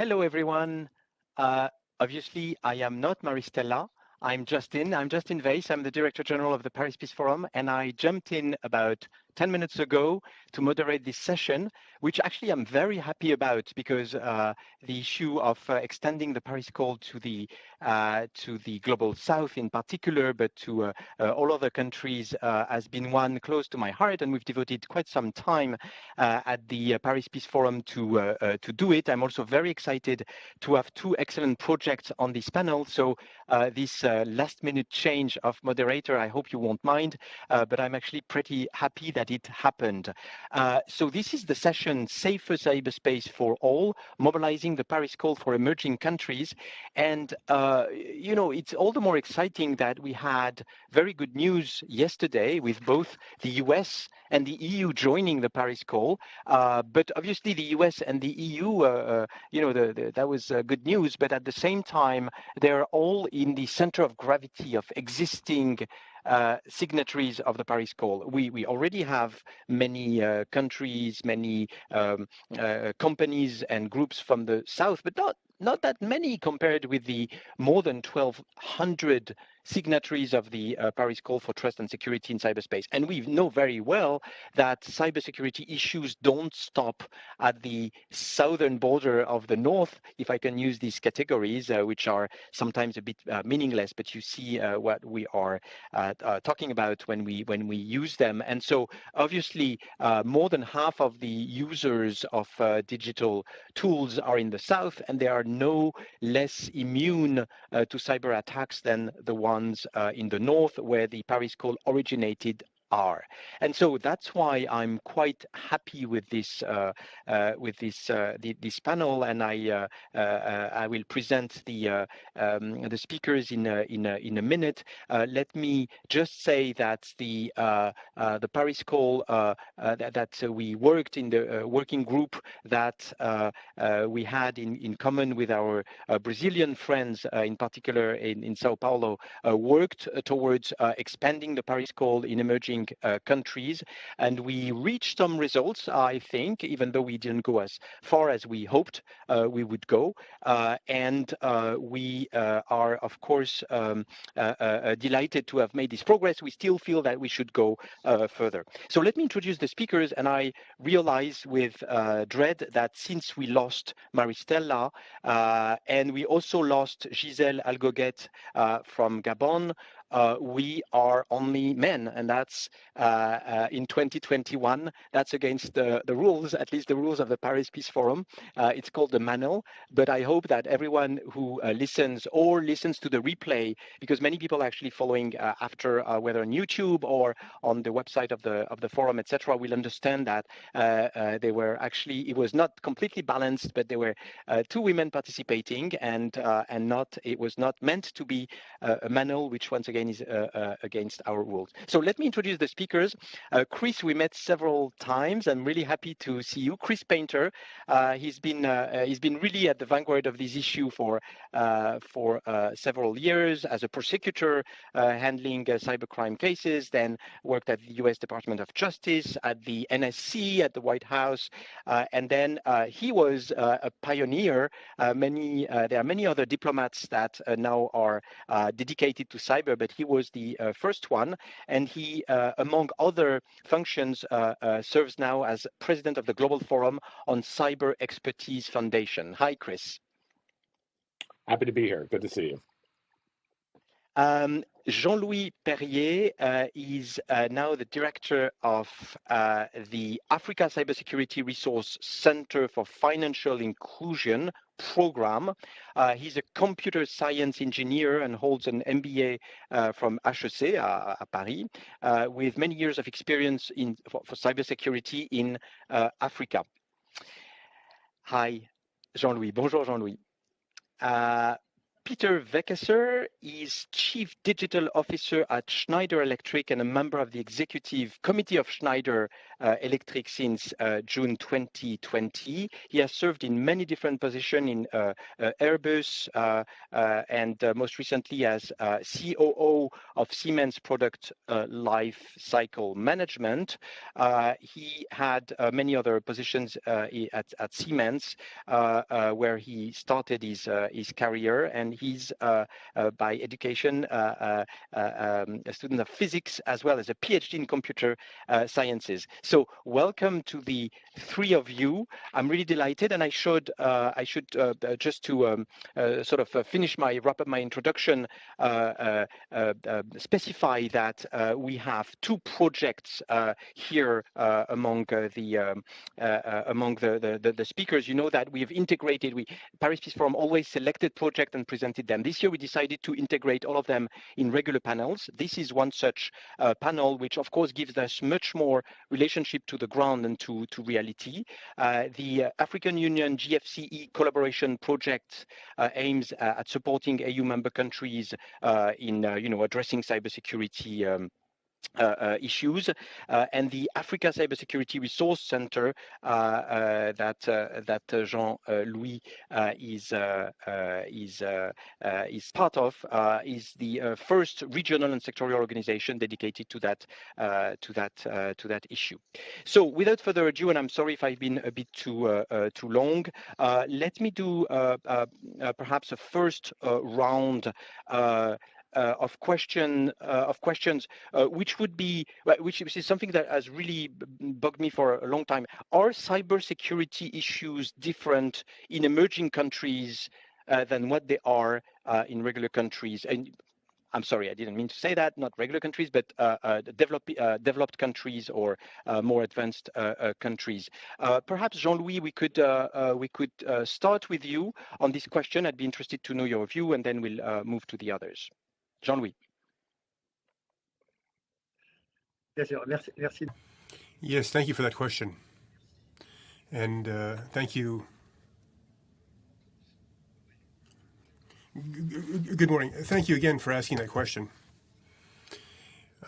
Hello, everyone. Uh, Obviously, I am not Maristella. I'm Justin. I'm Justin Weiss. I'm the Director General of the Paris Peace Forum, and I jumped in about 10 minutes ago to moderate this session, which actually I'm very happy about because the issue of extending the Paris Call to the global south in particular, but to all other countries has been one close to my heart, and we've devoted quite some time at the Paris Peace Forum to do it. I'm also very excited to have two excellent projects on this panel. So this last minute change of moderator, I hope you won't mind, but I'm actually pretty happy that it happened. So this is the session Safer Cyberspace for All, Mobilizing the Paris Call for Emerging Countries. And, it's all the more exciting that we had very good news yesterday with both the US and the EU joining the Paris Call. But obviously the US and the EU, that was good news. But at the same time, they're all in the center of gravity of existing signatories of the Paris Call. We already have many countries, many companies and groups from the South, but not that many compared with the more than 1,200 signatories of the Paris Call for Trust and Security in Cyberspace. And we know very well that cybersecurity issues don't stop at the southern border of the North, if I can use these categories, which are sometimes a bit meaningless, but you see what we are talking about when we use them. And so obviously more than half of the users of digital tools are in the South, and they are no less immune to cyber attacks than the ones in the North, where the Paris Call originated are. And so that's why I'm quite happy with this this panel, and I will present the speakers in a minute. Let me just say that the Paris Call that we worked in the working group that we had in common with our Brazilian friends, in particular in Sao Paulo, worked towards expanding the Paris Call in emerging countries. And we reached some results, I think, even though we didn't go as far as we hoped we would go. And we are, of course, delighted to have made this progress. We still feel that we should go further. So let me introduce the speakers. And I realize with dread that since we lost Maristella and we also lost Gisèle Algoguet from Gabon, we are only men, and that's in 2021. That's against the rules, at least the rules of the Paris Peace Forum. It's called the Manel, but I hope that everyone who listens or listens to the replay, because many people are actually following after whether on YouTube or on the website of the forum, etc., will understand that they were actually, it was not completely balanced, but there were two women participating, and not, it was not meant to be a Manel, which once again is against our rules. So let me introduce the speakers. Chris, we met several times. I'm really happy to see you. Chris Painter, he's been really at the vanguard of this issue for several years as a prosecutor handling cybercrime cases, then worked at the US Department of Justice, at the NSC, at the White House, and then he was a pioneer. There are many other diplomats that now are dedicated to cyber, but he was the first one, and he, among other functions, serves now as president of the Global Forum on Cyber Expertise Foundation. Hi, Chris. Happy to be here. Good to see you. JeanLouis Perrier is now the director of the Africa Cybersecurity Resource Center for Financial Inclusion program. He's a computer science engineer and holds an MBA from HEC at Paris, with many years of experience for cybersecurity in Africa. Hi, Jean-Louis. Bonjour, Jean-Louis. Peter Vekser is Chief Digital Officer at Schneider Electric and a member of the Executive Committee of Schneider Electric since June 2020. He has served in many different positions in Airbus and most recently as COO of Siemens Product Life Cycle Management. He had many other positions at Siemens, where he started his career, and he's by education a student of physics as well as a PhD in computer sciences. So welcome to the three of you. I'm really delighted, and I should just to sort of wrap up my introduction, specify that we have two projects here among the speakers. You know that we have integrated. Paris Peace Forum always selected projects and presented them. This year we decided to integrate all of them in regular panels. This is one such panel, which of course gives us much more relationship to the ground and to reality. The African Union GFCE collaboration project aims at supporting AU member countries in addressing cybersecurity issues, and the Africa Cybersecurity Resource Center that JeanLouis is part of is the first regional and sectorial organization dedicated to that issue. So, without further ado, and I'm sorry if I've been a bit too long, let me do perhaps a first round of questions, which is something that has really bugged me for a long time. Are cybersecurity issues different in emerging countries than what they are in regular countries? And I'm sorry, I didn't mean to say that. Not regular countries, but developed countries or more advanced countries. Perhaps JeanLouis, we could start with you on this question. I'd be interested to know your view, and then we'll move to the others. JeanLouis. Yes, thank you for that question. And thank you. Good morning. Thank you again for asking that question.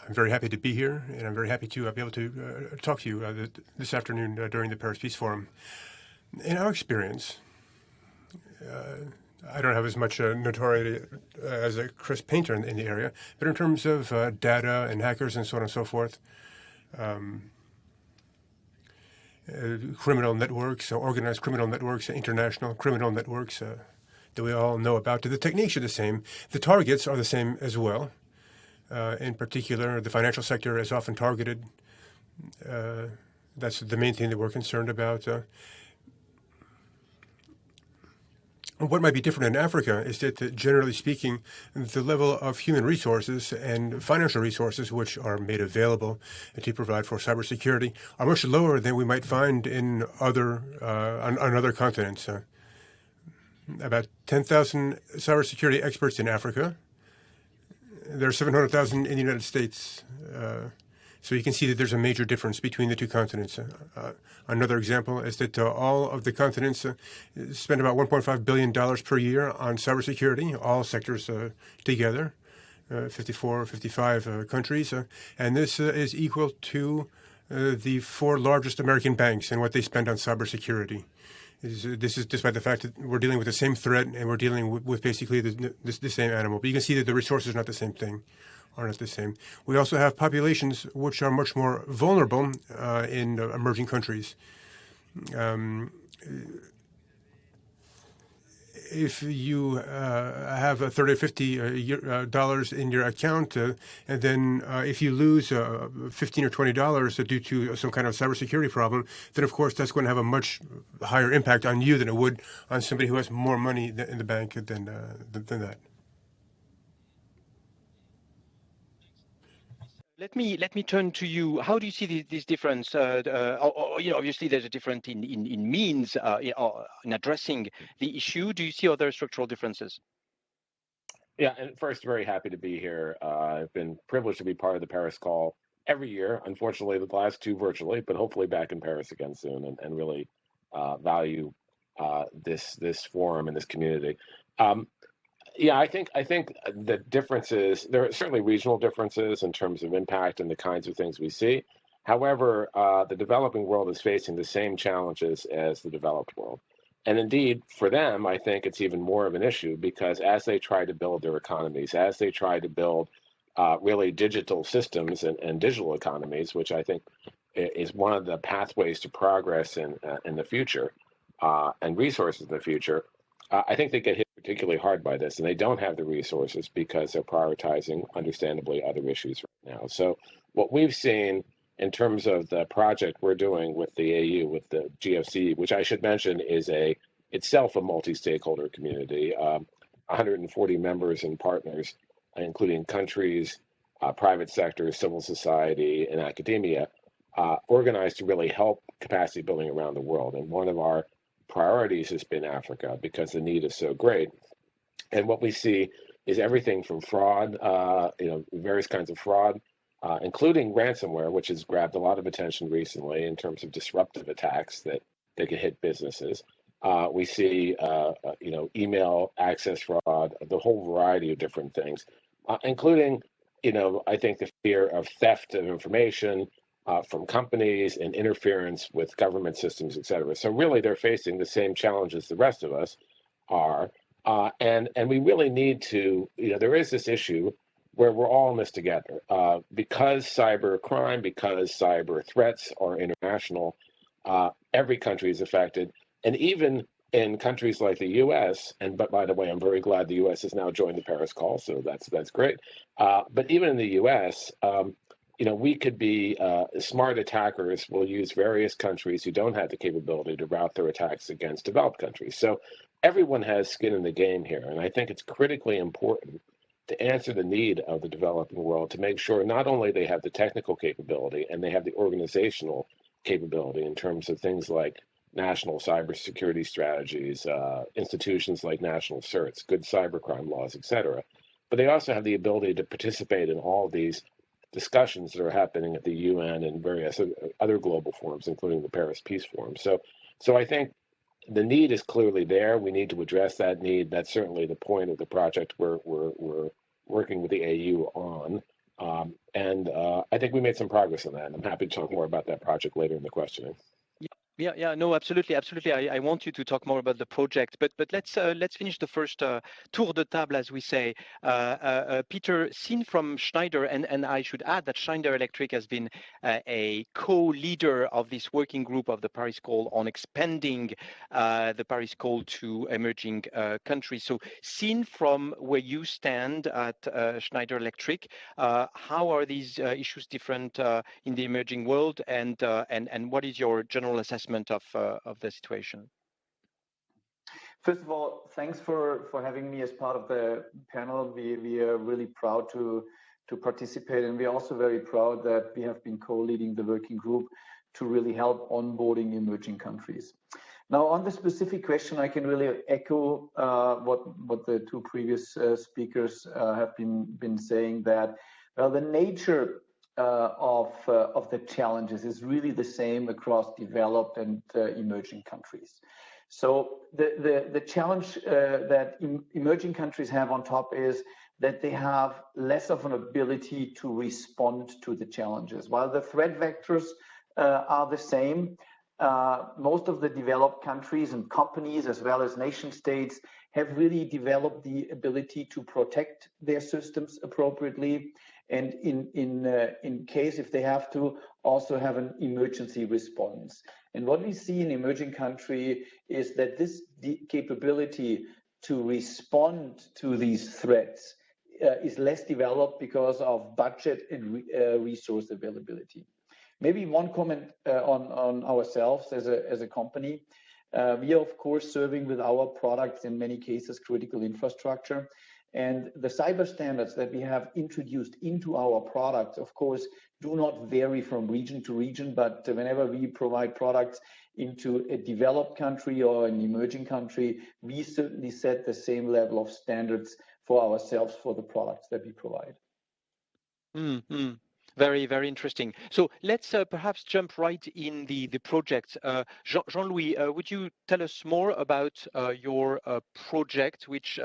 I'm very happy to be here, and I'm very happy to be able to talk to you this afternoon during the Paris Peace Forum. In our experience, I don't have as much notoriety as a Chris Painter in the area, but in terms of data and hackers and so on and so forth, criminal networks, organized criminal networks, international criminal networks that we all know about. The techniques are the same. The targets are the same as well. In particular, the financial sector is often targeted. That's the main thing that we're concerned about. What might be different in Africa is that, generally speaking, the level of human resources and financial resources which are made available to provide for cybersecurity are much lower than we might find in other on other continents. About 10,000 cybersecurity experts in Africa. There are 700,000 in the United States. So you can see that there's a major difference between the two continents. Another example is that all of the continents spend about $1.5 billion per year on cybersecurity, all sectors together, 54, 55 countries. And this is equal to the 4 largest American banks and what they spend on cybersecurity. This is despite the fact that we're dealing with the same threat and we're dealing with basically the same animal. But you can see that the resources are not the same thing. Are not the same. We also have populations which are much more vulnerable in emerging countries. If you have $30 or $50 in your account, and then if you lose $15 or $20 due to some kind of cybersecurity problem, then of course that's going to have a much higher impact on you than it would on somebody who has more money in the bank than that. Let me turn to you. How do you see this difference? Obviously there's a difference in means in addressing the issue. Do you see other structural differences? Yeah, and first, very happy to be here. I've been privileged to be part of the Paris Call every year. Unfortunately, the last 2 virtually, but hopefully back in Paris again soon, and really value this forum and this community. Yeah, I think the differences, there are certainly regional differences in terms of impact and the kinds of things we see. However, the developing world is facing the same challenges as the developed world. And indeed, for them, I think it's even more of an issue because as they try to build their economies, as they try to build really digital systems and digital economies, which I think is one of the pathways to progress in the future and resources in the future, I think they get hit particularly hard by this, and they don't have the resources because they're prioritizing, understandably, other issues right now. So what we've seen in terms of the project we're doing with the AU, with the GFCE, which I should mention is itself a multi-stakeholder community, 140 members and partners, including countries, private sector, civil society, and academia, organized to really help capacity building around the world. And one of our priorities has been Africa because the need is so great. And what we see is everything from fraud, various kinds of fraud, including ransomware, which has grabbed a lot of attention recently in terms of disruptive attacks that can hit businesses. We see, email access fraud, the whole variety of different things, including, I think the fear of theft of information, from companies and interference with government systems, et cetera. So really, they're facing the same challenges the rest of us are. And we really need to, there is this issue where we're all in this together. Because cyber crime, because cyber threats are international, every country is affected. And even in countries like the U.S., but by the way, I'm very glad the U.S. has now joined the Paris Call, so that's great. But even in the U.S., we could be smart attackers will use various countries who don't have the capability to route their attacks against developed countries. So everyone has skin in the game here. And I think it's critically important to answer the need of the developing world to make sure not only they have the technical capability and they have the organizational capability in terms of things like national cybersecurity strategies, institutions like national certs, good cybercrime laws, et cetera. But they also have the ability to participate in all of these discussions that are happening at the UN and various other global forums, including the Paris Peace Forum. So I think the need is clearly there. We need to address that need. That's certainly the point of the project we're working with the AU on. And I think we made some progress on that. And I'm happy to talk more about that project later in the questioning. Yeah, no, absolutely. I want you to talk more about the project, but let's finish the first tour de table, as we say. Peter, seen from Schneider, and I should add that Schneider Electric has been a co-leader of this working group of the Paris Call on expanding the Paris Call to emerging countries. So, seen from where you stand at Schneider Electric, how are these issues different in the emerging world, and what is your general assessment of the situation? First of all, thanks for having me as part of the panel. We are really proud to participate, and we're also very proud that we have been co-leading the working group to really help onboarding emerging countries. Now, on the specific question, I can really echo what the two previous speakers have been saying, that the nature of the challenges is really the same across developed and emerging countries. So the challenge that emerging countries have on top is that they have less of an ability to respond to the challenges. While the threat vectors are the same, most of the developed countries and companies, as well as nation states, have really developed the ability to protect their systems appropriately, and in case if they have to, also have an emergency response. And what we see in emerging country is that this capability to respond to these threats is less developed because of budget and resource availability. Maybe one comment on ourselves as a company. We are, of course, serving with our products, in many cases, critical infrastructure. And the cyber standards that we have introduced into our products, of course, do not vary from region to region, but whenever we provide products into a developed country or an emerging country, we certainly set the same level of standards for ourselves for the products that we provide. Very, very interesting. So let's perhaps jump right in the project. Jean-Louis, would you tell us more about your project, which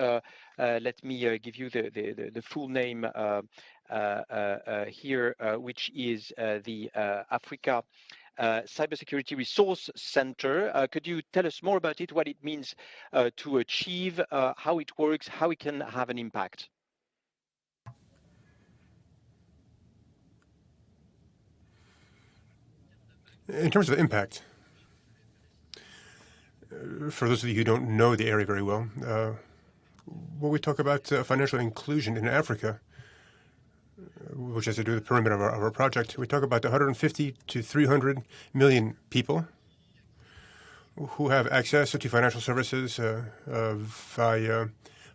let me give you the full name here, which is the Africa Cybersecurity Resource Center. Could you tell us more about it, what it means to achieve, how it works, how it can have an impact? In terms of impact, for those of you who don't know the area very well, when we talk about financial inclusion in Africa, which has to do with the perimeter of our project, we talk about 150 to 300 million people who have access to financial services via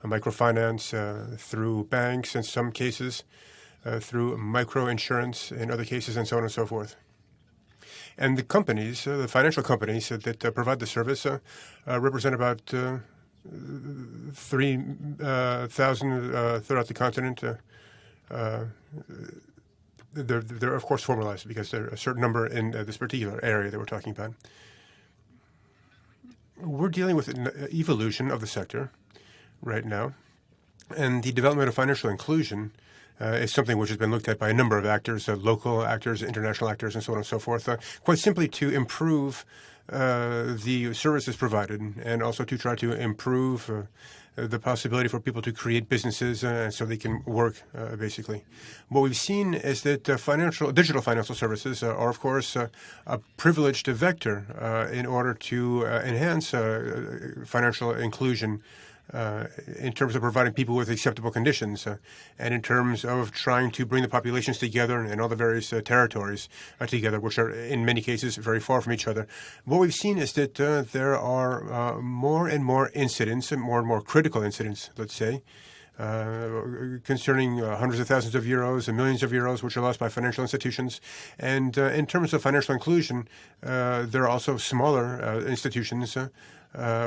microfinance, through banks in some cases, through microinsurance in other cases, and so on and so forth. And the companies, the financial companies that provide the service represent about 3,000 throughout the continent. They're of course formalized because there are a certain number in this particular area that we're talking about. We're dealing with an evolution of the sector right now, and the development of financial inclusion is something which has been looked at by a number of actors, local actors, international actors, and so on and so forth, quite simply to improve the services provided and also to try to improve the possibility for people to create businesses so they can work, basically. What we've seen is that digital financial services are, of course, a privileged vector in order to enhance financial inclusion in terms of providing people with acceptable conditions and in terms of trying to bring the populations together and all the various territories together, which are in many cases very far from each other. What we've seen is that there are more and more incidents, and more critical incidents, let's say, concerning hundreds of thousands of euros and millions of euros which are lost by financial institutions. And in terms of financial inclusion, there are also smaller institutions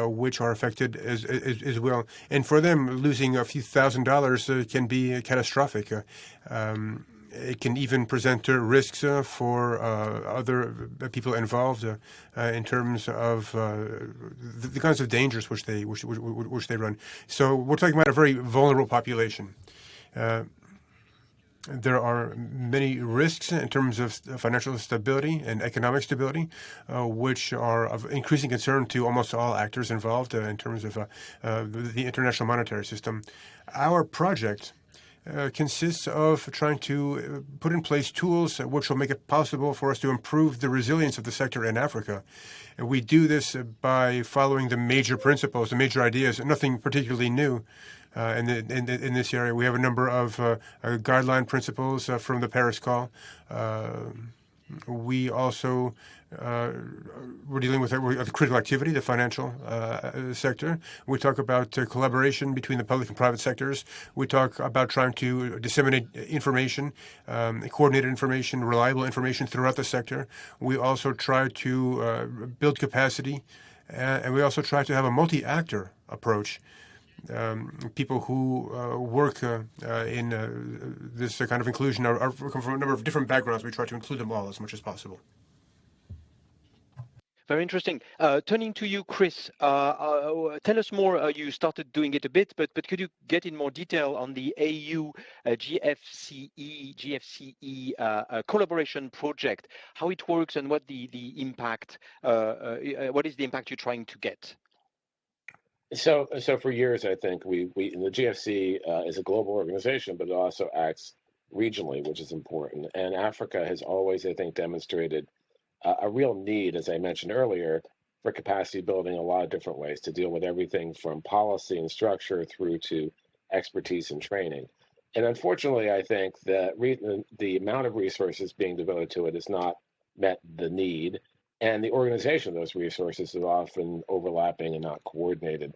which are affected as well. And for them, losing a few $1,000s can be catastrophic. It can even present risks for other people involved in terms of the kinds of dangers which they run. So we're talking about a very vulnerable population. There are many risks in terms of financial stability and economic stability, which are of increasing concern to almost all actors involved in terms of the international monetary system. Our project consists of trying to put in place tools which will make it possible for us to improve the resilience of the sector in Africa. And we do this by following the major principles, the major ideas, nothing particularly new. In this area, we have a number of guideline principles from the Paris Call. We also we're dealing with the critical activity, the financial sector. We talk about collaboration between the public and private sectors. We talk about trying to disseminate information, coordinated information, reliable information throughout the sector. We also try to build capacity, and we also try to have a multi-actor approach. People who work in this kind of inclusion come from a number of different backgrounds. We try to include them all as much as possible. Very interesting. Turning to you, Chris, tell us more. You started doing it a bit, but could you get in more detail on the AUGFCE collaboration project, how it works and what the impact, what is the impact you're trying to get? So for years, I think we the GFC is a global organization, but it also acts regionally, which is important. And Africa has always, I think, demonstrated a real need, as I mentioned earlier, for capacity building in a lot of different ways to deal with everything from policy and structure through to expertise and training. And unfortunately, I think that the amount of resources being devoted to it has not met the need. And the organization of those resources is often overlapping and not coordinated.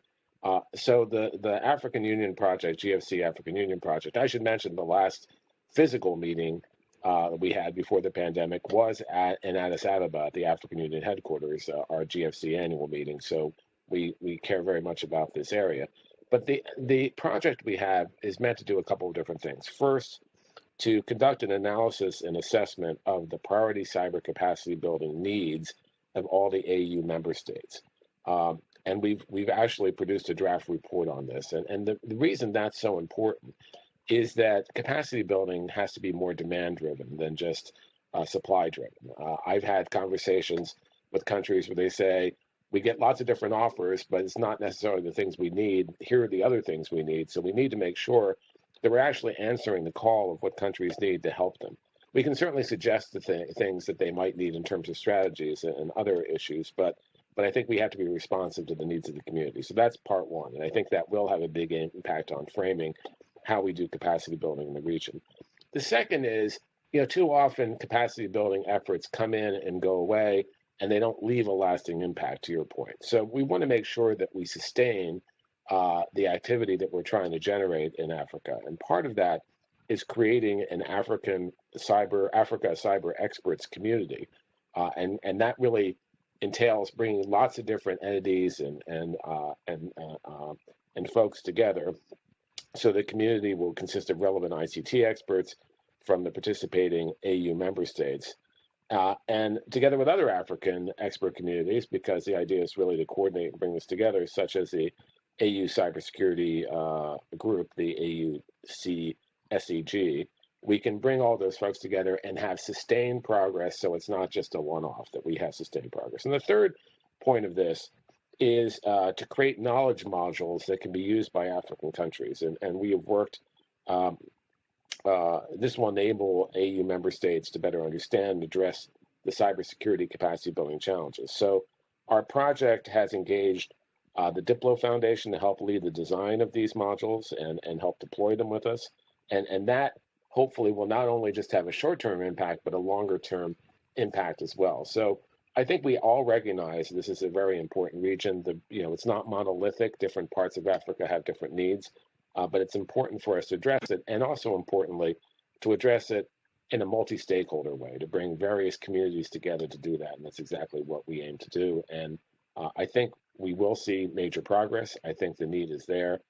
So the African Union project, GFC African Union project, I should mention the last physical meeting that we had before the pandemic was in Addis Ababa, the African Union headquarters, our GFC annual meeting. So we care very much about this area. But the project we have is meant to do a couple of different things. First, to conduct an analysis and assessment of the priority cyber capacity building needs of all the AU member states. And we've actually produced a draft report on this. And the reason that's so important is that capacity building has to be more demand driven than just supply driven. I've had conversations with countries where they say, we get lots of different offers, but it's not necessarily the things we need. Here are the other things we need. So we need to make sure that we're actually answering the call of what countries need to help them. We can certainly suggest the things that they might need in terms of strategies and other issues, but I think we have to be responsive to the needs of the community. So that's part one. And I think that will have a big impact on framing how we do capacity building in the region. The second is, too often capacity building efforts come in and go away, and they don't leave a lasting impact, to your point. So we want to make sure that we sustain the activity that we're trying to generate in Africa. And part of that is creating an Africa cyber experts community. And that really entails bringing lots of different entities and folks together. So the community will consist of relevant ICT experts from the participating AU member states. And together with other African expert communities, because the idea is really to coordinate and bring this together, such as the AU Cybersecurity group, the AUGFCE, we can bring all those folks together and have sustained progress, so it's not just a one-off, that we have sustained progress. And the third point of this is to create knowledge modules that can be used by African countries. And we have worked, this will enable AU member states to better understand and address the cybersecurity capacity building challenges. So our project has engaged the Diplo Foundation to help lead the design of these modules and help deploy them with us. And that hopefully will not only just have a short-term impact, but a longer-term impact as well. So I think we all recognize this is a very important region. It's not monolithic. Different parts of Africa have different needs, but it's important for us to address it, and also importantly, to address it in a multi-stakeholder way, to bring various communities together to do that. And that's exactly what we aim to do. And I think we will see major progress. I think the need is there.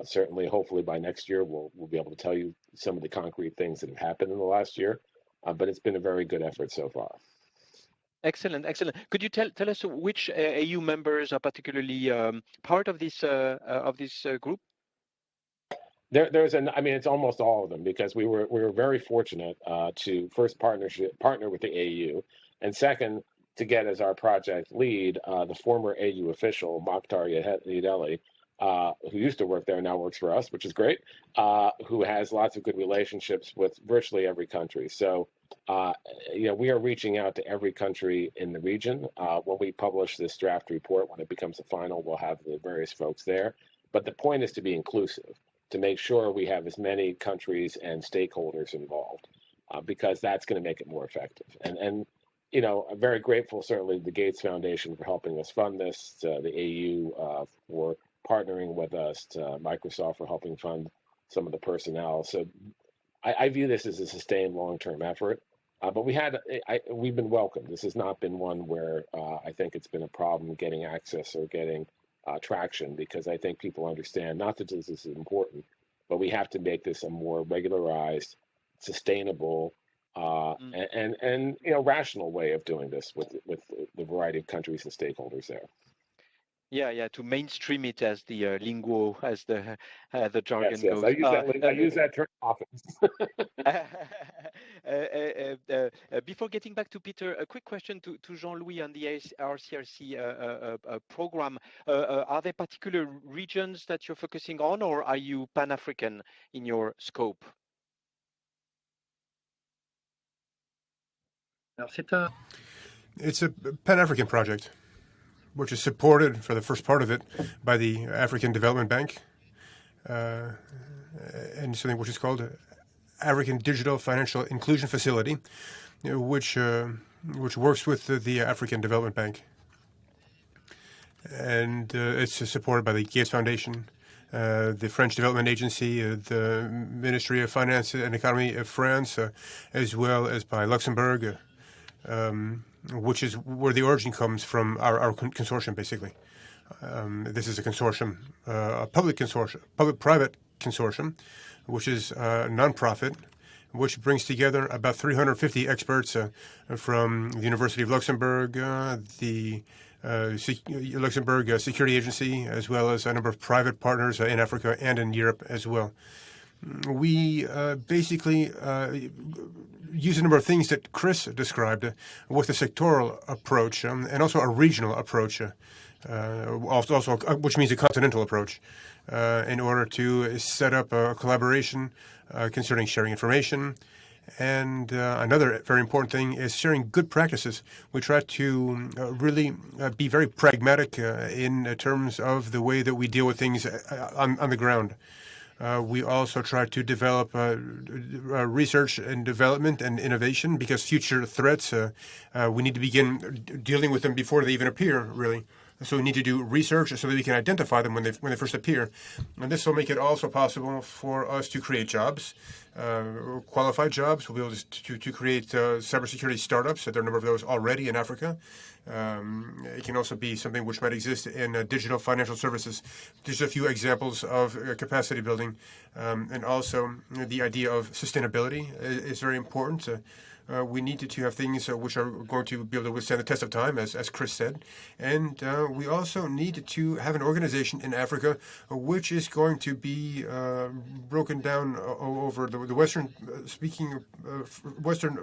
Certainly, hopefully by next year, we'll be able to tell you some of the concrete things that have happened in the last year, but it's been a very good effort so far. Excellent, excellent. Could you tell us which AU members are particularly part of this group? It's almost all of them, because we were very fortunate to first partner with the AU, and second, to get as our project lead the former AU official Mokhtar Yadeli, who used to work there, now works for us, which is great, who has lots of good relationships with virtually every country. So, we are reaching out to every country in the region. When we publish this draft report, when it becomes a final, we'll have the various folks there. But the point is to be inclusive, to make sure we have as many countries and stakeholders involved, because that's going to make it more effective. And I'm very grateful, certainly, to the Gates Foundation for helping us fund this, to the AU for partnering with us, to Microsoft for helping fund some of the personnel. So I view this as a sustained long-term effort, but we've been welcomed. This has not been one where I think it's been a problem getting access or getting traction, because I think people understand not that this is important, but we have to make this a more regularized, sustainable, and rational way of doing this with the variety of countries and stakeholders there. Yeah, to mainstream it, as the lingo, as the jargon Yes. goes. I use that term often. Before getting back to Peter, a quick question to Jean-Louis on the RCRC program. Are there particular regions that you're focusing on, or are you Pan-African in your scope? It's a Pan-African project, which is supported for the first part of it by the African Development Bank, and something which is called African Digital Financial Inclusion Facility, which works with the African Development Bank. And it's supported by the Gates Foundation, the French Development Agency, the Ministry of Finance and Economy of France, as well as by Luxembourg, which is where the origin comes from, our consortium, basically. This is a consortium, a public-private consortium, which is non-profit, which brings together about 350 experts from the University of Luxembourg, the Luxembourg Security Agency, as well as a number of private partners in Africa and in Europe as well. We basically use a number of things that Chris described with a sectoral approach and also a regional approach, also which means a continental approach, in order to set up a collaboration concerning sharing information. And another very important thing is sharing good practices. We try to really be very pragmatic in terms of the way that we deal with things on the ground. We also try to develop research and development and innovation, because future threats, we need to begin dealing with them before they even appear, really. So we need to do research so that we can identify them when they first appear. And this will make it also possible for us to create jobs, qualified jobs. We'll be able to create cybersecurity startups. There are a number of those already in Africa. It can also be something which might exist in digital financial services. There's a few examples of capacity building. And also the idea of sustainability is very important. We need to have things which are going to be able to withstand the test of time, as Chris said. And we also need to have an organization in Africa which is going to be broken down over the Western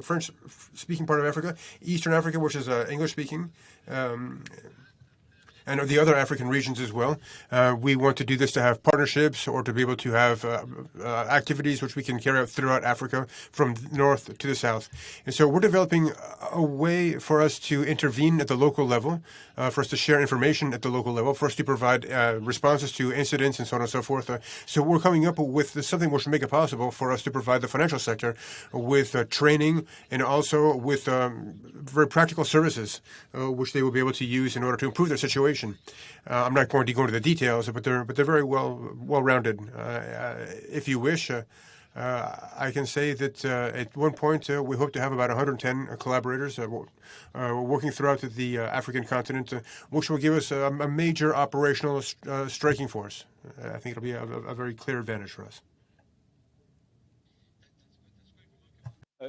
French-speaking part of Africa, Eastern Africa, which is English-speaking, and the other African regions as well. We want to do this to have partnerships or to be able to have activities which we can carry out throughout Africa from north to the south. And so we're developing a way for us to intervene at the local level, for us to share information at the local level, for us to provide responses to incidents and so on and so forth. So we're coming up with something which will make it possible for us to provide the financial sector with training and also with very practical services which they will be able to use in order to improve their situation. I'm not going to go into the details, but they're very well-rounded. If you wish, I can say that at one point we hope to have about 110 collaborators working throughout the African continent, which will give us a major operational striking force. I think it'll be a very clear advantage for us.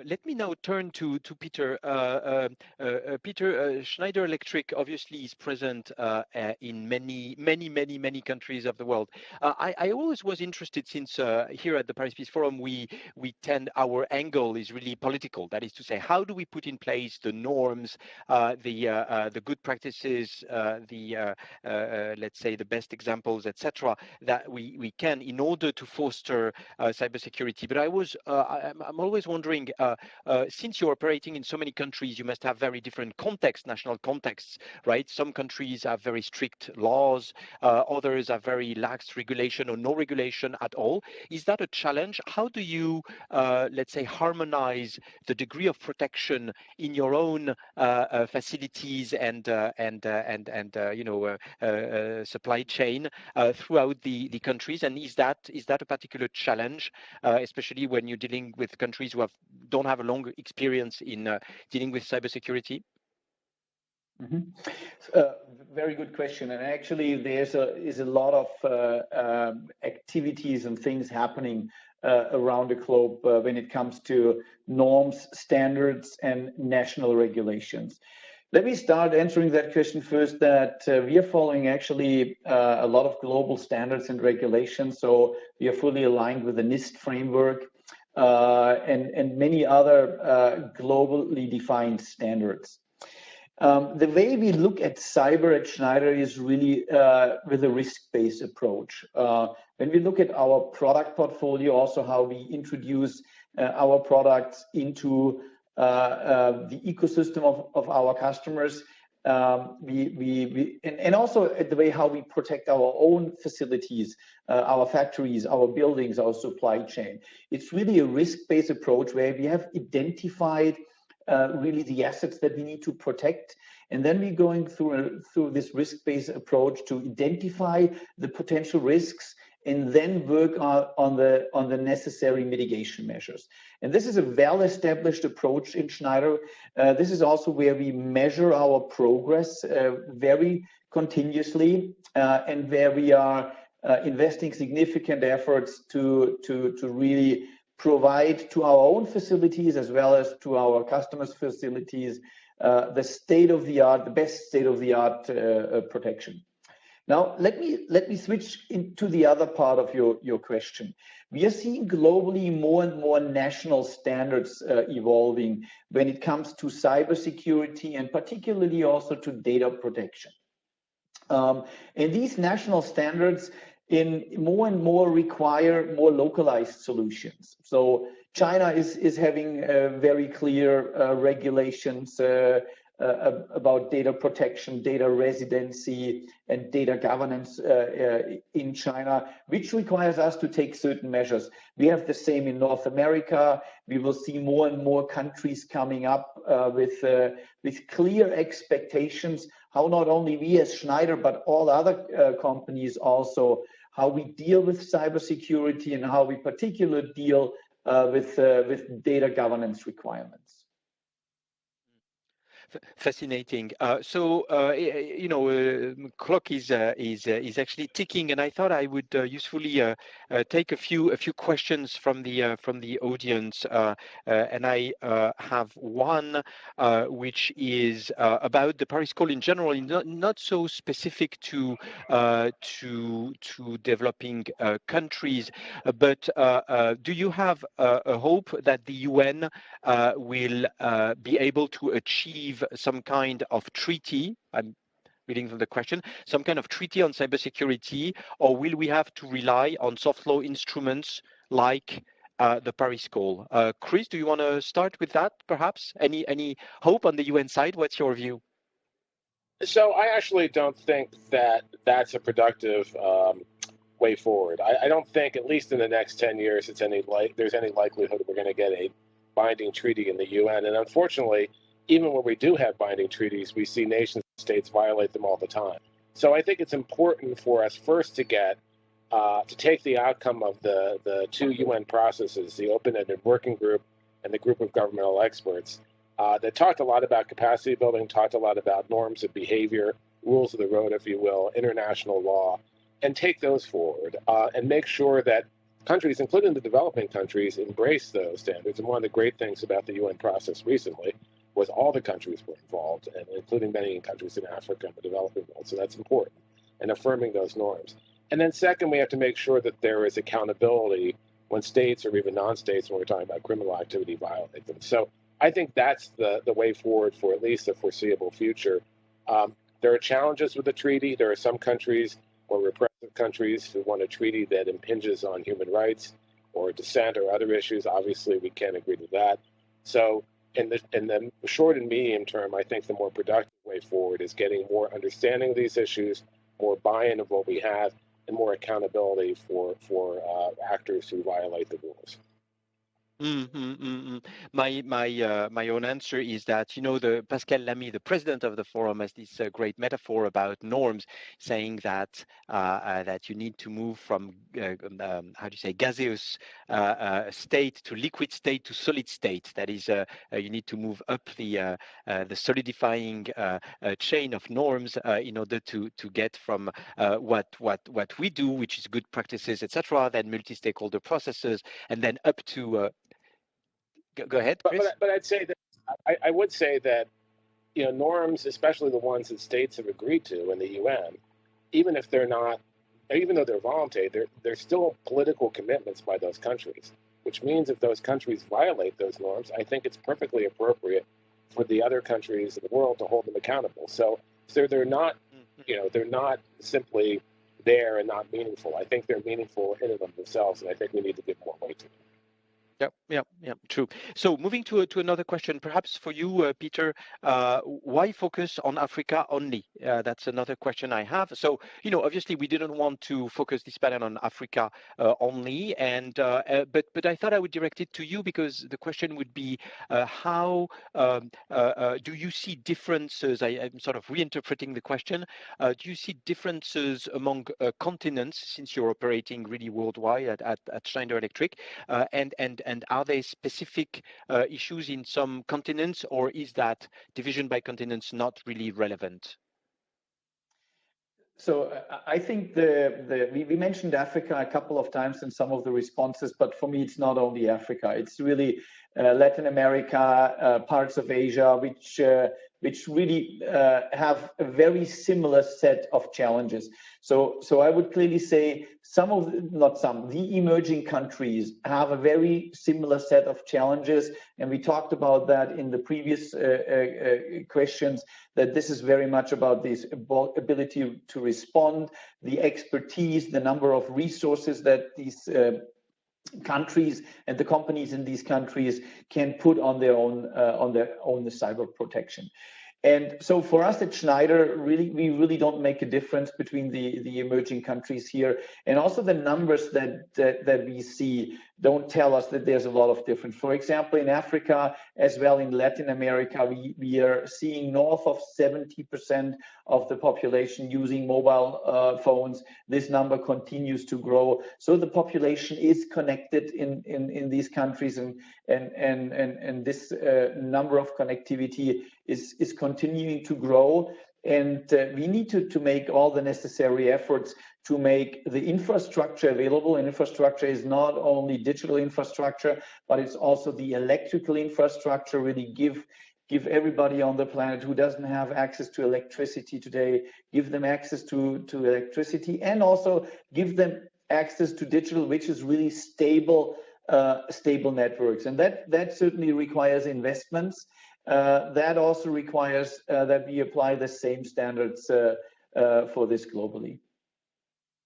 Let me now turn to Peter. Peter, Schneider Electric obviously is present in many countries of the world. I always was interested, since here at the Paris Peace Forum our angle is really political. That is to say, how do we put in place the norms, the good practices, let's say the best examples, etc., that we can in order to foster cybersecurity. But I'm always wondering. Since you're operating in so many countries, you must have very different contexts, national contexts, right? Some countries have very strict laws, others have very lax regulation or no regulation at all. Is that a challenge? How do you, let's say, harmonize the degree of protection in your own facilities and supply chain throughout the countries? And is that a particular challenge, especially when you're dealing with countries who don't have a long experience in dealing with cybersecurity? Very good question. And actually, there's a lot of activities and things happening around the globe when it comes to norms, standards, and national regulations. Let me start answering that question first, that we are following actually a lot of global standards and regulations. So we are fully aligned with the NIST framework and many other globally defined standards. The way we look at cyber at Schneider is really with a risk-based approach. When we look at our product portfolio, also how we introduce our products into the ecosystem of our customers, and also the way how we protect our own facilities, our factories, our buildings, our supply chain. It's really a risk-based approach where we have identified really the assets that we need to protect, and then we're going through this risk-based approach to identify the potential risks and then work on the necessary mitigation measures. And this is a well-established approach in Schneider. This is also where we measure our progress very continuously, and where we are investing significant efforts to really provide to our own facilities as well as to our customers' facilities the state-of-the-art, the best state-of-the-art protection. Now, let me switch into the other part of your question. We are seeing globally more and more national standards evolving when it comes to cybersecurity and particularly also to data protection. And these national standards in more and more require more localized solutions. So China is having very clear regulations about data protection, data residency, and data governance in China, which requires us to take certain measures. We have the same in North America. We will see more and more countries coming up with clear expectations, how not only we as Schneider, but all other companies also, how we deal with cybersecurity and how we particularly deal with data governance requirements. Fascinating. Clock is actually ticking, and I thought I would usefully take a few questions from the audience, and I have one which is about the Paris Call in general, not so specific to developing countries, but do you have a hope that the UN will be able to achieve some kind of treaty? I'm reading from the question, some kind of treaty on cybersecurity, or will we have to rely on soft law instruments like the Paris Call? Chris, do you want to start with that, perhaps? Any hope on the UN side? What's your view? So I actually don't think that that's a productive way forward. I don't think, at least in the next 10 years, there's any likelihood we're going to get a binding treaty in the UN. And unfortunately, even when we do have binding treaties, we see nation states violate them all the time. So I think it's important for us first to get to take the outcome of the two UN processes, the open-ended working group and the group of governmental experts, that talked a lot about capacity building, talked a lot about norms of behavior, rules of the road, if you will, international law, and take those forward and make sure that countries, including the developing countries, embrace those standards. And one of the great things about the UN process recently was all the countries were involved, and including many countries in Africa and the developing world. So that's important, and affirming those norms. And then second, we have to make sure that there is accountability when states or even non-states, when we're talking about criminal activity, violate them. So I think that's the way forward for at least the foreseeable future. There are challenges with the treaty. There are some countries, or repressive countries, who want a treaty that impinges on human rights or dissent or other issues. Obviously, we can't agree to that. So in the short and medium term, I think the more productive way forward is getting more understanding of these issues, more buy-in of what we have, and more accountability for actors who violate the rules. My own answer is that, the Pascal Lamy, the president of the forum, has this great metaphor about norms, saying that that you need to move from gaseous state to liquid state to solid state. That is, you need to move up the solidifying chain of norms in order to get from what we do, which is good practices, etc., then multi-stakeholder processes, and then up to Go ahead, Chris. But I'd say that I would say that norms, especially the ones that states have agreed to in the UN, even though they're voluntary, they're still political commitments by those countries. Which means if those countries violate those norms, I think it's perfectly appropriate for the other countries in the world to hold them accountable. So they're not, they're not simply there and not meaningful. I think they're meaningful in and of themselves, and I think we need to give more weight to them. Yeah, true. So moving to another question, perhaps for you, Peter, why focus on Africa only? That's another question I have. So, obviously we didn't want to focus this panel on Africa only, and but I thought I would direct it to you, because the question would be, how do you see differences? I'm sort of reinterpreting the question. Do you see differences among continents, since you're operating really worldwide at Schneider Electric, and are there specific issues in some continents, or is that division by continents not really relevant? So I think we mentioned Africa a couple of times in some of the responses, but for me, it's not only Africa. It's really Latin America, parts of Asia, which really have a very similar set of challenges. So I would clearly say the emerging countries have a very similar set of challenges, and we talked about that in the previous questions, that this is very much about this ability to respond, the expertise, the number of resources that these countries and the companies in these countries can put on their own cyber protection. And so for us at Schneider, we really don't make a difference between the emerging countries here. And also the numbers that we see don't tell us that there's a lot of difference. For example, in Africa, as well in Latin America, we are seeing north of 70% of the population using mobile phones. This number continues to grow. So the population is connected in these countries, and this number of connectivity is continuing to grow. And we need to make all the necessary efforts to make the infrastructure available. And infrastructure is not only digital infrastructure, but it's also the electrical infrastructure. Really give everybody on the planet who doesn't have access to electricity today, give them access to electricity, and also give them access to digital, which is really stable networks. And that certainly requires investments. That also requires that we apply the same standards for this globally.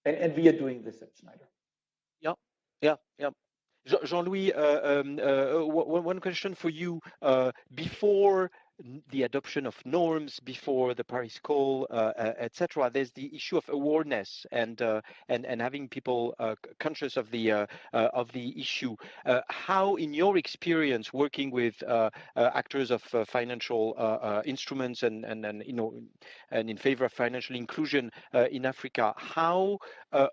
And we are doing this at Schneider. Yeah. Jean-Louis, one question for you. Before the adoption of norms, before the Paris Call, etc., there's the issue of awareness and having people conscious of the issue. How, in your experience, working with actors of financial instruments and in favor of financial inclusion in Africa, how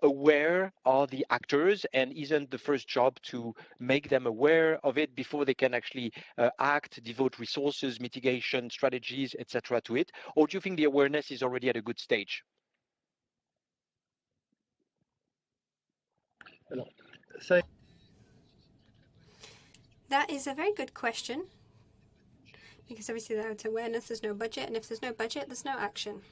aware are the actors, and isn't the first job to make them aware of it before they can actually act, devote resources, mitigation strategies, etc. to it? Or do you think the awareness is already at a good stage? That is a very good question, because obviously without awareness there's no budget, and if there's no budget there's no action.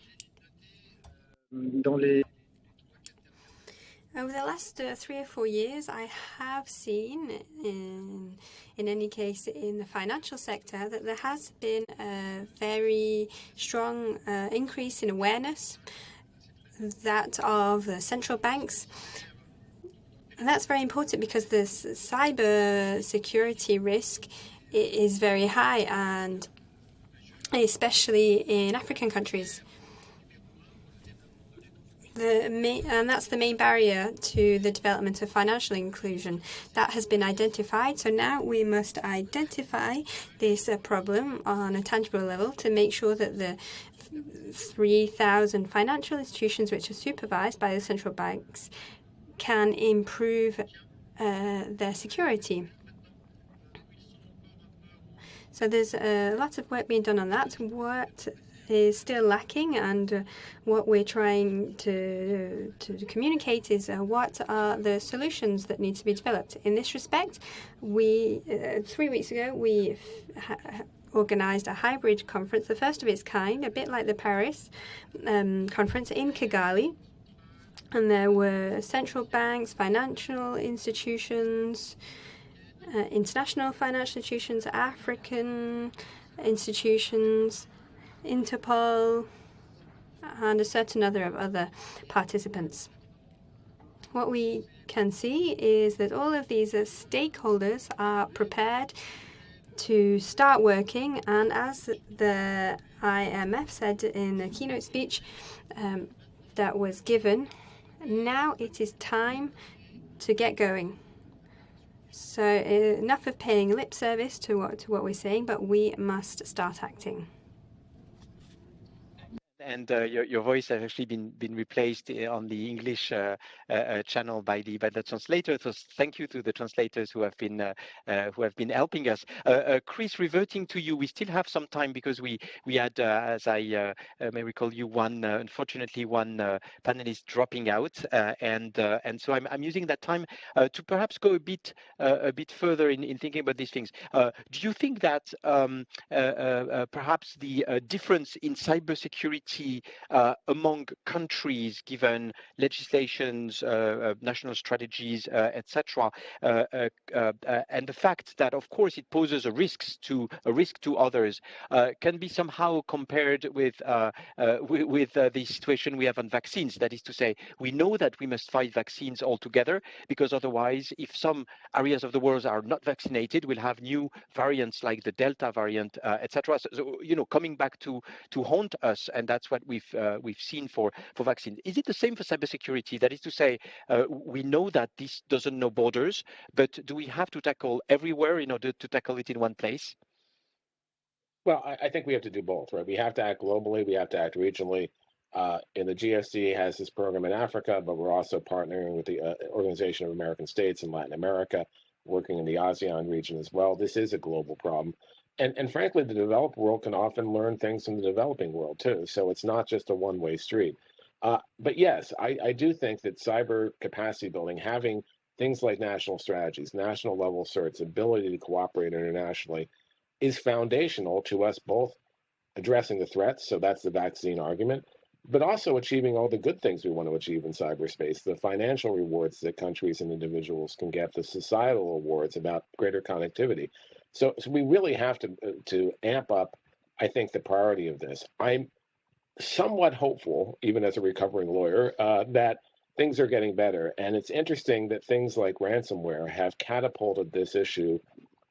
Over the last 3 or 4 years, I have seen, in any case in the financial sector, that there has been a very strong increase in awareness, that of the central banks. And that's very important because this cyber security risk is very high, and especially in African countries. And that's the main barrier to the development of financial inclusion. That has been identified. So now we must identify this problem on a tangible level to make sure that the 3,000 financial institutions which are supervised by the central banks can improve their security. So there's a lot of work being done on that. What is still lacking, and what we're trying to communicate is what are the solutions that need to be developed. In this respect, we 3 weeks ago we organized a hybrid conference, the first of its kind, a bit like the Paris conference in Kigali. And there were central banks, financial institutions, international financial institutions, African institutions, Interpol, and a certain number of other participants. What we can see is that all of these stakeholders are prepared to start working, and as the IMF said in a keynote speech that was given, now it is time to get going. So enough of paying lip service to what we're saying, but we must start acting. and your voice has actually been replaced on the English channel by the translator. So thank you to the translators who have been helping us. Chris, reverting to you, we still have some time because we had, as I may recall, unfortunately one panelist dropping out, and so I'm using that time to perhaps go a bit further in thinking about these things. Do you think that perhaps the difference in cybersecurity among countries, given legislations, national strategies, etc., and the fact that, of course, it poses a risk to others, can be somehow compared with the situation we have on vaccines? That is to say, we know that we must fight vaccines altogether, because otherwise, if some areas of the world are not vaccinated, we'll have new variants like the Delta variant, etc. So, coming back to haunt us, and that's what we've seen for vaccines. Is it the same for cybersecurity? That is to say, we know that this doesn't know borders, but do we have to tackle everywhere in order to tackle it in one place? Well, I think we have to do both, right? We have to act globally. We have to act regionally. And the GFC has this program in Africa, but we're also partnering with the Organization of American States in Latin America, working in the ASEAN region as well. This is a global problem. And frankly, the developed world can often learn things from the developing world too. So it's not just a one-way street. But yes, I do think that cyber capacity building, having things like national strategies, national level certs, ability to cooperate internationally, is foundational to us both addressing the threats. So that's the vaccine argument, but also achieving all the good things we want to achieve in cyberspace, the financial rewards that countries and individuals can get, the societal awards about greater connectivity. So we really have to amp up, I think, the priority of this. I'm somewhat hopeful, even as a recovering lawyer, that things are getting better. And it's interesting that things like ransomware have catapulted this issue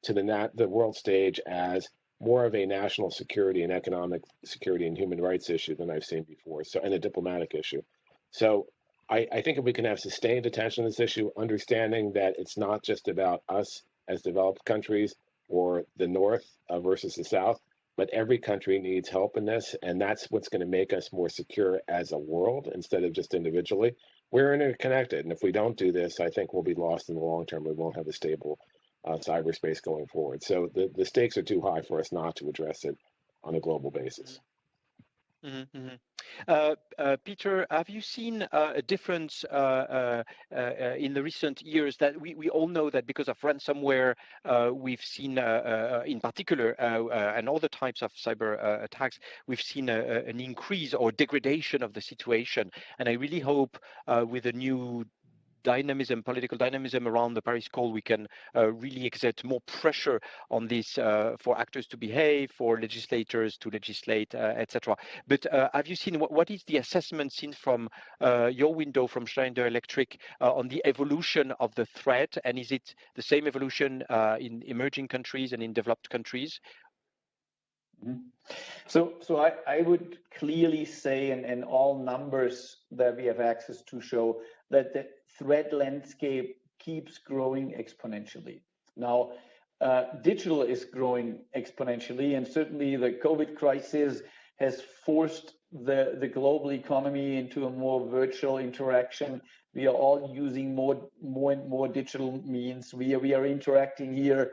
to the world stage as more of a national security and economic security and human rights issue than I've seen before, so, and a diplomatic issue. So I think if we can have sustained attention to this issue, understanding that it's not just about us as developed countries or the North versus the South, but every country needs help in this, and that's what's going to make us more secure as a world instead of just individually. We're interconnected, and if we don't do this, I think we'll be lost in the long term. We won't have a stable cyberspace going forward. So the stakes are too high for us not to address it on a global basis. Mm-hmm. Peter, have you seen a difference in the recent years? That we all know that because of ransomware, we've seen, in particular, and all the types of cyber attacks, we've seen an increase or degradation of the situation. And I really hope with the new political dynamism around the Paris Call, we can really exert more pressure on this for actors to behave, for legislators to legislate, etc. But have you seen what is the assessment seen from your window from Schneider Electric on the evolution of the threat? And is it the same evolution in emerging countries and in developed countries? Mm-hmm. So I would clearly say, and all numbers that we have access to show that the threat landscape keeps growing exponentially. Now, digital is growing exponentially, and certainly the COVID crisis has forced the global economy into a more virtual interaction. We are all using more and more digital means. We are interacting here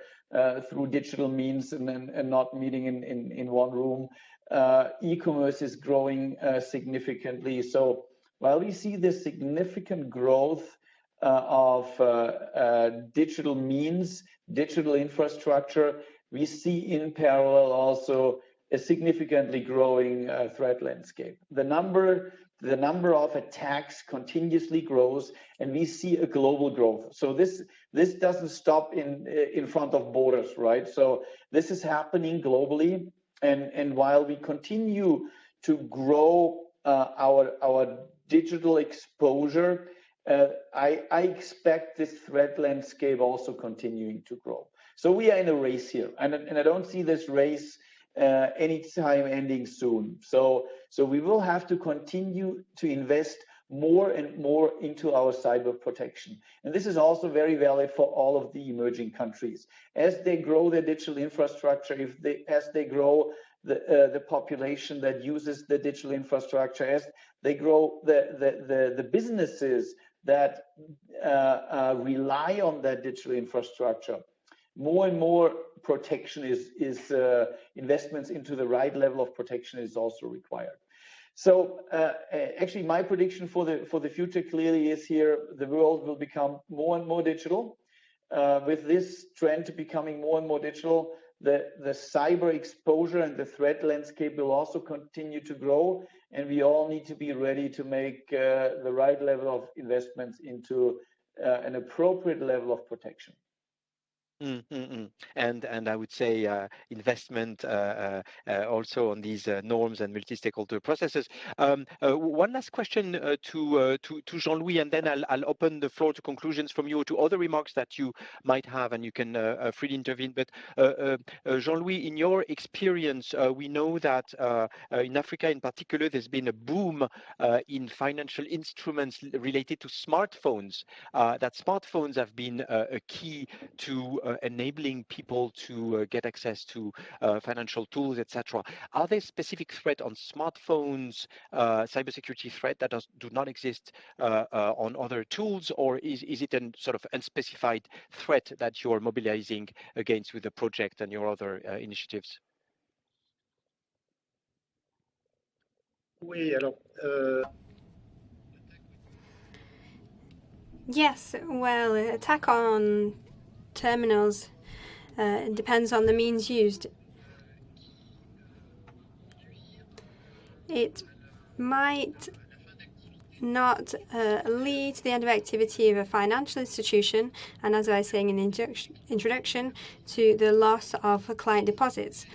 through digital means and not meeting in one room. E-commerce is growing significantly. So while we see this significant growth of digital means, digital infrastructure, we see in parallel also a significantly growing threat landscape. The number of attacks continuously grows, and we see a global growth. So this doesn't stop in front of borders, right? So this is happening globally, and while we continue to grow our digital exposure, I expect this threat landscape also continuing to grow. So we are in a race here, and I don't see this race anytime ending soon. So we will have to continue to invest more and more into our cyber protection. And this is also very valid for all of the emerging countries. As they grow their digital infrastructure, as they grow the population that uses the digital infrastructure, as they grow the businesses that rely on that digital infrastructure, more and more protection is investments into the right level of protection is also required. So actually, my prediction for the future clearly is here: the world will become more and more digital. With this trend becoming more and more digital, the cyber exposure and the threat landscape will also continue to grow, and we all need to be ready to make the right level of investments into an appropriate level of protection. And I would say investment also on these norms and multi-stakeholder processes. One last question to Jean-Louis, and then I'll open the floor to conclusions from you, to other remarks that you might have, and you can freely intervene. But Jean-Louis, in your experience, we know that in Africa in particular, there's been a boom in financial instruments related to smartphones. That smartphones have been a key to enabling people to get access to financial tools, etc. Are there specific threats on smartphones, cybersecurity threat that do not exist on other tools, or is it a sort of unspecified threat that you're mobilizing against with the project and your other initiatives? Oui, alors, Yes, well, attack on terminals depends on the means used. It might not lead to the end of activity of a financial institution, and as I was saying in the introduction, to the loss of client deposits,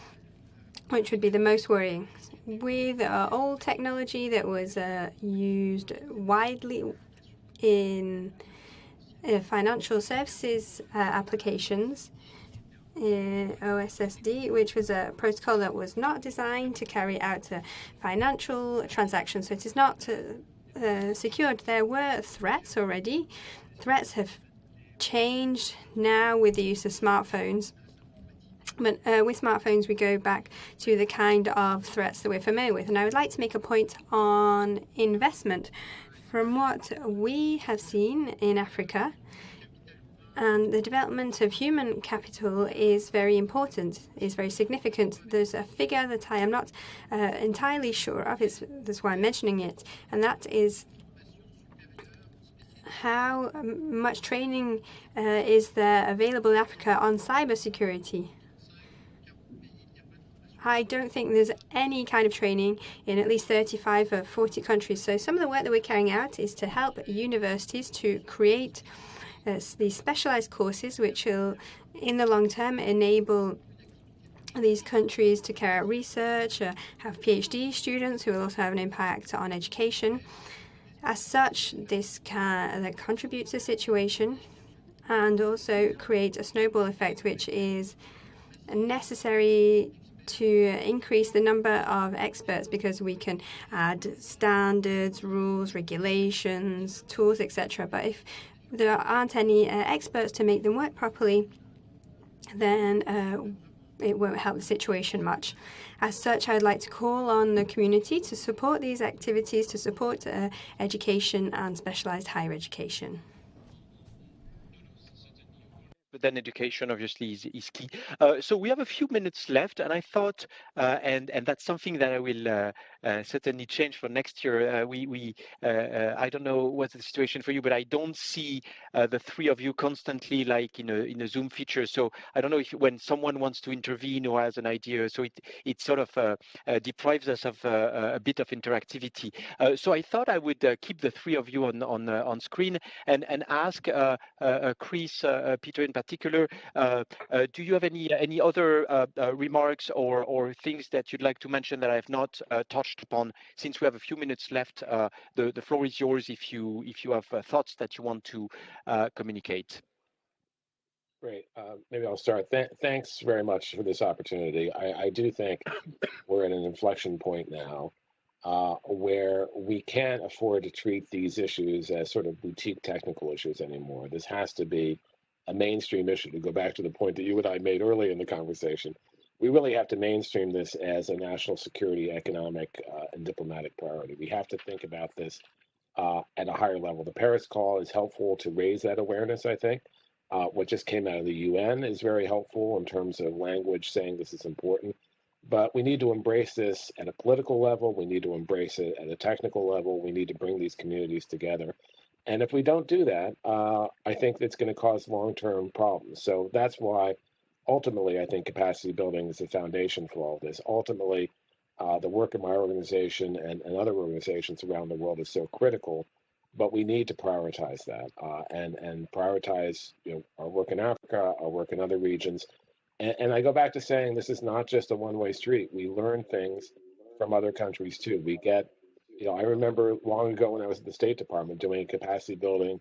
which would be the most worrying. With old technology that was used widely in financial services applications, OSSD, which was a protocol that was not designed to carry out financial transactions, so it is not secured. There were threats already. Threats have changed now with the use of smartphones. But with smartphones, we go back to the kind of threats that we're familiar with. And I would like to make a point on investment. From what we have seen in Africa, and the development of human capital is very important, is very significant. There's a figure that I am not entirely sure of, that's why I'm mentioning it, and that is how much training is there available in Africa on cybersecurity. I don't think there's any kind of training in at least 35 or 40 countries. So some of the work that we're carrying out is to help universities to create these specialized courses, which will, in the long term, enable these countries to carry out research, have PhD students who will also have an impact on education. As such, this that contributes to the situation and also create a snowball effect, which is necessary to increase the number of experts, because we can add standards, rules, regulations, tools, etc. But if there aren't any experts to make them work properly, then it won't help the situation much. As such, I'd like to call on the community to support these activities, to support education and specialized higher education. But then education obviously is key. So we have a few minutes left, and I thought, and that's something that I will certainly change for next year. I don't know what's the situation for you, but I don't see the three of you constantly like in a Zoom feature. So I don't know if when someone wants to intervene or has an idea, so it sort of deprives us of a bit of interactivity. So I thought I would keep the three of you on screen and ask Chris, Peter in particular, do you have any other remarks or things that you'd like to mention that I have not touched upon? Since we have a few minutes left, the floor is yours if you have thoughts that you want to communicate. Great. Maybe I'll start. Thanks very much for this opportunity. I do think we're at an inflection point now where we can't afford to treat these issues as sort of boutique technical issues anymore. This has to be a mainstream issue, to go back to the point that you and I made early in the conversation. we really have to mainstream this as a national security, economic, and diplomatic priority. We have to think about this at a higher level. The Paris Call is helpful to raise that awareness, I think. What just came out of the UN is very helpful in terms of language saying this is important. But we need to embrace this at a political level. We need to embrace it at a technical level. We need to bring these communities together. And if we don't do that, I think it's going to cause long-term problems. So that's why, ultimately, I think capacity building is the foundation for all of this. Ultimately, the work of my organization and other organizations around the world is so critical, but we need to prioritize that and prioritize our work in Africa, our work in other regions. And I go back to saying this is not just a one-way street. We learn things from other countries too. We get, I remember long ago when I was at the State Department doing a capacity building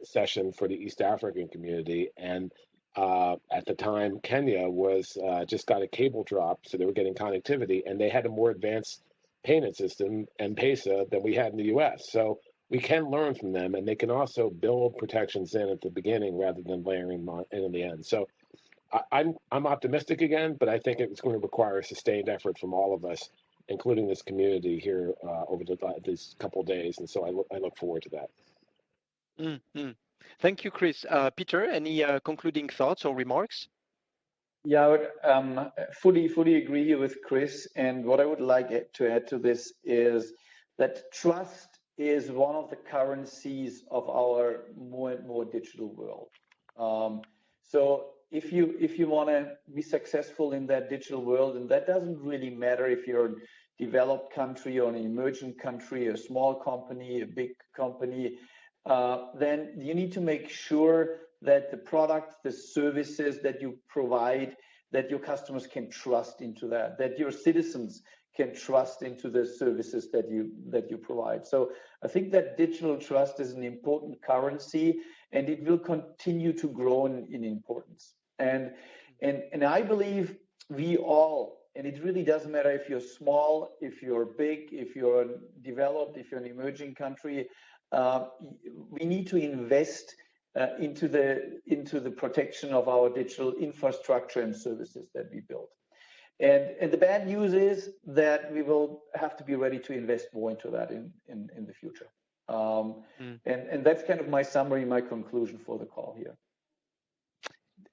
session for the East African community, and at the time Kenya was just got a cable drop, so they were getting connectivity, and they had a more advanced payment system, M-Pesa, than we had in the U.S. So we can learn from them, and they can also build protections in at the beginning rather than layering them in the end. So I'm optimistic again, but I think it's going to require a sustained effort from all of us, including this community here over these couple of days. And so I look forward to that. Mm-hmm. Thank you, Chris. Peter, any concluding thoughts or remarks? Yeah, I would fully agree here with Chris. And what I would like to add to this is that trust is one of the currencies of our more and more digital world. So if you want to be successful in that digital world, and that doesn't really matter if you're a developed country or an emerging country, a small company, a big company, then you need to make sure that the products, the services that you provide, that your customers can trust into that your citizens can trust into the services that you provide. So I think that digital trust is an important currency, and it will continue to grow in importance. And I believe we all, and it really doesn't matter if you're small, if you're big, if you're developed, if you're an emerging country, we need to invest into the protection of our digital infrastructure and services that we build. And the bad news is that we will have to be ready to invest more into that in the future. And that's kind of my summary, my conclusion for the call here.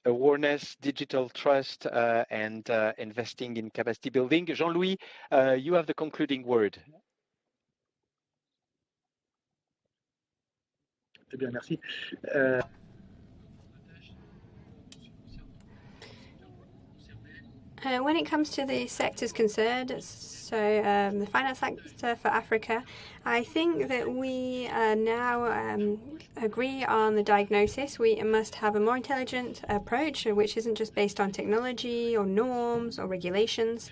Awareness, digital trust, and investing in capacity building. JeanLouis, you have the concluding word. Eh bien, merci. When it comes to the sectors concerned, so the finance sector for Africa, I think that we now agree on the diagnosis. We must have a more intelligent approach, which isn't just based on technology or norms or regulations.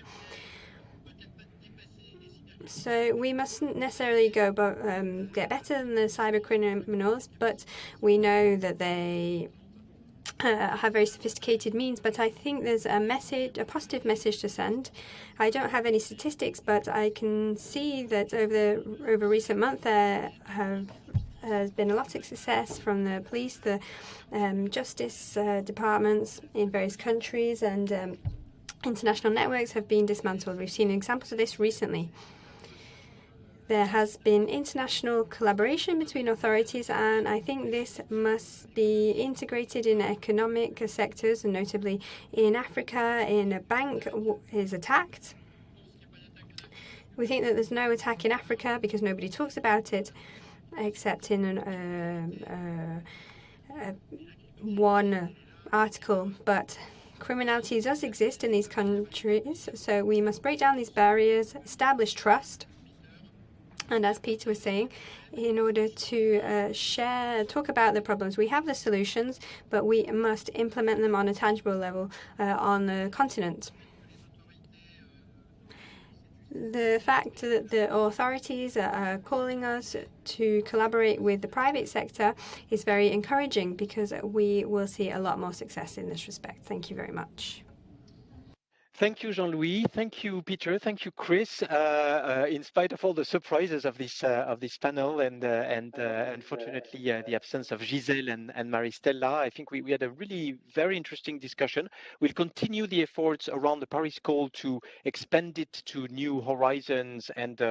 So we mustn't necessarily get better than the cyber criminals, but we know that they have very sophisticated means. But I think there's a positive message to send. I don't have any statistics, but I can see that over recent months there has been a lot of success from the police, the justice departments in various countries, and international networks have been dismantled. We've seen examples of this recently. There has been international collaboration between authorities, and I think this must be integrated in economic sectors, and notably in Africa, in a bank is attacked. We think that there's no attack in Africa because nobody talks about it, except in one article. But criminality does exist in these countries, so we must break down these barriers, establish trust. And as Peter was saying, in order to talk about the problems, we have the solutions, but we must implement them on a tangible level on the continent. The fact that the authorities are calling us to collaborate with the private sector is very encouraging, because we will see a lot more success in this respect. Thank you very much. Thank you, Jean-Louis. Thank you, Peter. Thank you, Chris. In spite of all the surprises of this panel and unfortunately the absence of Giselle and Maristella, I think we had a really very interesting discussion. We'll continue the efforts around the Paris Call to expand it to new horizons and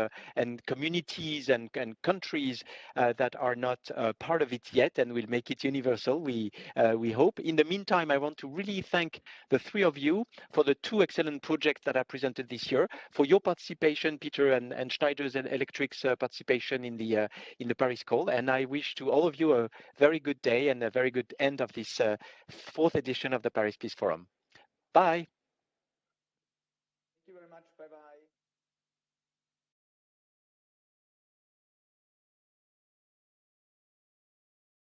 communities and countries that are not part of it yet, and we'll make it universal. We hope. In the meantime, I want to really thank the three of you for the two excellent projects that are presented this year, for your participation, Peter and Schneider's and Electric's participation in the Paris Call. And I wish to all of you a very good day and a very good end of this fourth edition of the Paris Peace Forum. Bye.